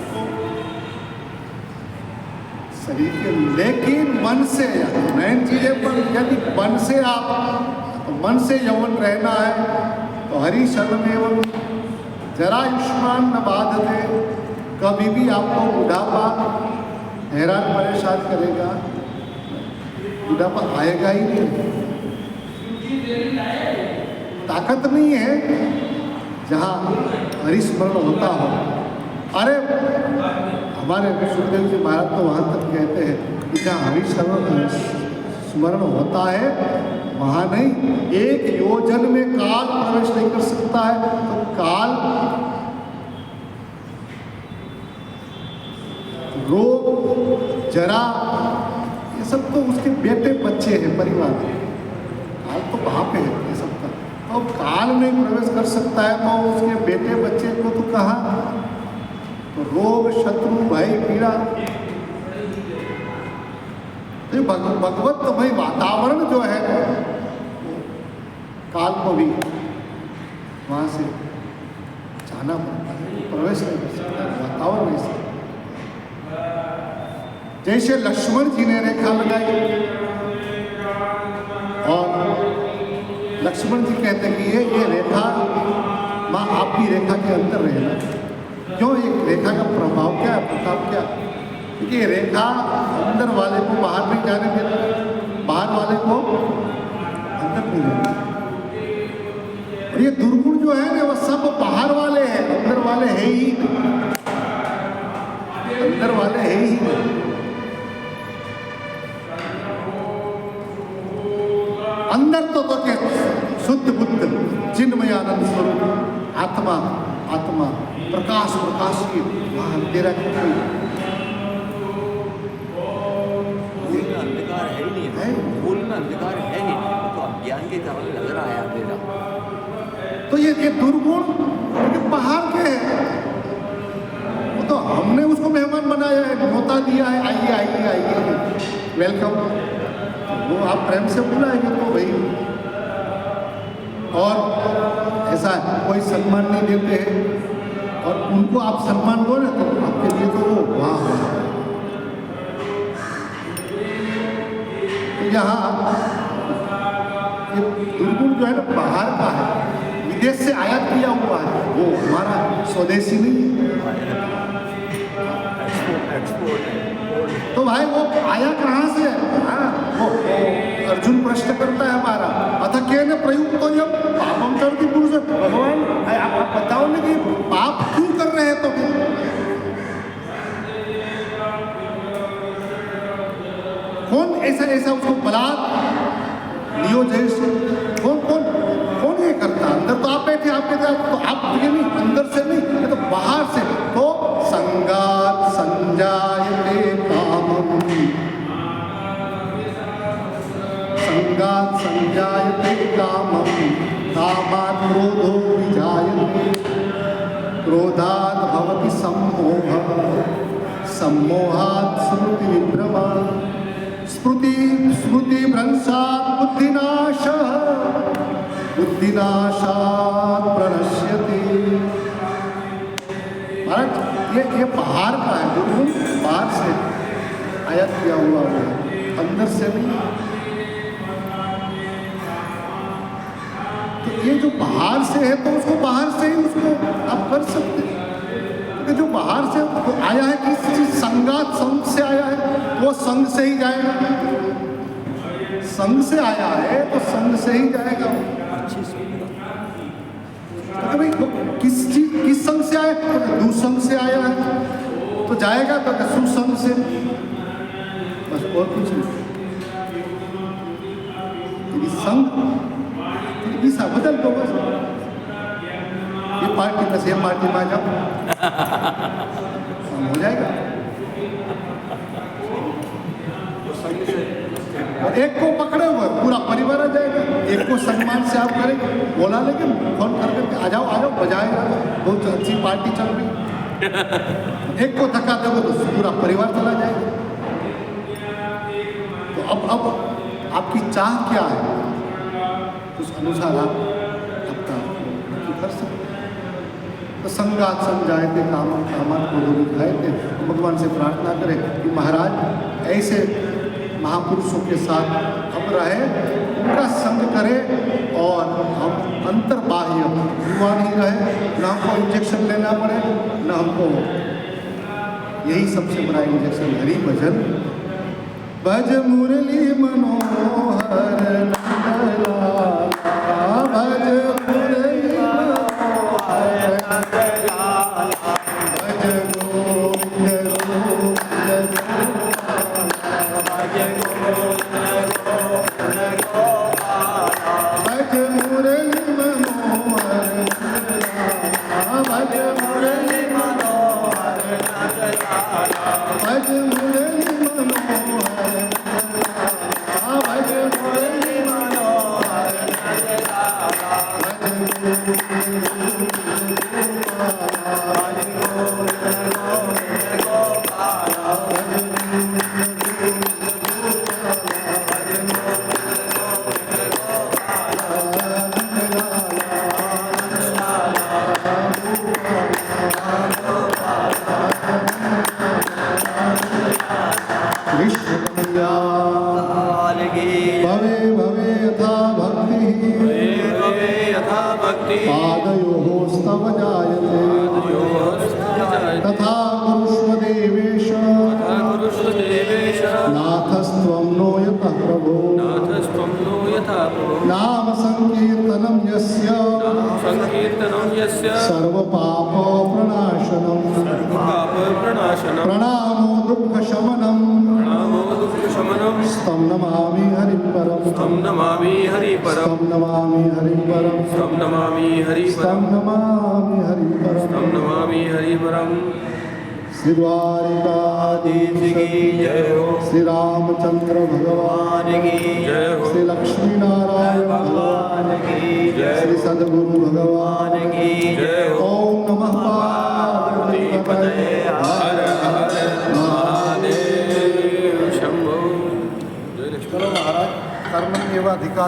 तो शरीर के, लेकिन मन से मेन चीजें पर यदि मन से आप तो मन से यौवन रहना है तो हरि शरणमेव जरायुष्मान न बाधते, कभी भी आपको बुढ़ापा हैरान परेशान करेगा, बुढ़ापा आएगा ही नहीं। ताकत नहीं है जहाँ हरिस्मरण होता हो। अरे हमारे सुखदेव जी महाराज तो वहाँ तक कहते हैं कि जहाँ हरिस्मरण होता है वहाँ नहीं, 1 योजन में काल प्रवेश नहीं कर सकता है। तो काल, रोग, जरा, ये सब तो उसके बेटे बच्चे हैं परिवार में। काल तो वहाँ पे है ये सब का, तो काल में प्रवेश कर सकता है तो उसके बेटे बच्चे को तो कहाँ, तो रोग, शत्रु, भय, पीड़ा, तो भगवत तो भाई वातावरण जो है काल को भी वहाँ से जाना पड़ता है, प्रवेश नहीं कर सकता, वातावरण ऐसा। जैसे लक्ष्मण जी ने रेखा लगाई और लक्ष्मण जी कहते हैं कि ये रेखा, माँ आप भी रेखा के अंदर रहना। क्यों? ये रेखा का प्रभाव क्या है, प्रताप क्या? क्योंकि ये रेखा अंदर वाले को बाहर नहीं जाने देता, बाहर वाले को अंदर नहीं जाने। और ये दुर्गुण जो है ना वो सब बाहर वाले हैं, अंदर वाले है ही नहीं, अंदर वाले है ही नहीं। अंदर तो के शुद्ध बुद्ध चिन्मयानंद स्वरूप आत्मा, आत्मा प्रकाश, प्रकाश की वहाँ तेरा कोई अंधकार है ही नहीं है, भूल में अंधकार है ही, तो अज्ञान के कारण लग रहा है अंधेरा। तो ये दुर्गुण बाहर के हैं, वो तो हमने उसको मेहमान बनाया है, न्योता दिया है, आइए आइए आइए, वेलकम। वो आप प्रेम से बुलाएंगे तो भाई, और ऐसा कोई सम्मान नहीं देते हैं और उनको आप सम्मान दो ना तो आपके लिए तो वो वाह। तो यहाँ ये दुर्गुण जो है ना बाहर का है, विदेश से आयात किया हुआ है, वो हमारा स्वदेशी नहीं है। तो भाई वो आया कहाँ से है? हाँ, वो अर्जुन प्रश्न करता है हमारा, अतः के न प्रयुक्त तो जब पापम करती पुरुष, भगवान आप बताओ ना कि पाप क्यों कर रहे हैं? तो कौन ऐसा उसको बलात् नियोजन, कौन ये करता? अंदर तो आप बैठे, आपके साथ तो आप नहीं, अंदर से नहीं, ये तो बाहर से। तो संगात संजायते कामम, संगात संजायते कामम, कामात् क्रोधो विजायते, क्रोधात् भवति सम्मोहः, सम्मोहात् स्मृति विभ्रमः, स्मृति भ्रंशात् बुद्धिनाशः, बुद्धिनाशात् प्रणश्यति। महाराज ये बाहर का है, दुर्गुण बाहर से आयात किया हुआ है, अंदर से नहीं। तो ये जो बाहर से है तो उसको बाहर से ही उसको आप कर सकते हैं। तो जो बाहर से तो आया है, किसी चीज संगात, संग से आया है, वो संग से ही जाएगा। संग से आया है तो संग से ही जाएगा। तो भाई किस संग से आया? तो दुसंग से आया है तो जाएगा तो सुसंग से, बस और कुछ नहीं। संग ईसा बदल दो बस, ये पार्टी बस ये पार्टी में आ जाओ, हो जाएगा। और एक को पकड़े हुए पूरा परिवार आ जाएगा, एक को सम्मान से आप करेंगे, बोला लेकिन फोन करके आ जाओ बजाएगा, बहुत अच्छी पार्टी चल रही। एक को धक्का दोगे तो पूरा परिवार चला जाएगा। अब आपकी चाह क्या है, उस अनुसार आप अपना नक्की कर सकते हैं। तो संगात समझाए थे, काम कामत को दूरी खाए थे। भगवान से प्रार्थना करें कि महाराज ऐसे महापुरुषों के साथ हम रहे, उनका संग करें और हम अंतर्बाह्य युवान ही रहे, न हमको इंजेक्शन लेना पड़े, न हमको, यही सबसे बड़ा इंजेक्शन हरि भजन। भज मुरली मनोहर नंदलाला, भज मुरली मनोहर नंदलाला, भज गोविंद गोविंद भज मुरली मनोहर नंदलाला, भज मुरली मनोहर नंदलाला, भज मुरली मनोहर नंदलाला, भज मुरली मनोहर नंदलाला, भज भवे भवे यथा भक्ति पादयोः स्तव जायते तथा कुरुष्व देवेश नाथस्त्वं नो यतः प्रभो नाम संकीर्तनं यस्य सर्वपापप्रणाशनं प्रणामो दुःखशमनं स्तं नमामि हरिपरं स्तं नमामि हरिपरं स्तं नमामि हरिपरं स्तं नमामि हरिपरं स्तं नमामि हरिपरं स्तं नमामि हरिपरं। श्री द्वारिकाधीश की जय हो, श्री रामचंद्र भगवान की जय हो, श्री लक्ष्मी नारायण भगवान की जय, श्री सद्गुरु भगवान की जय हो। ओम नमः पार्वतीपतये हर हर महादेव शंभो। चलो महाराज, कर्म एवं अधिकार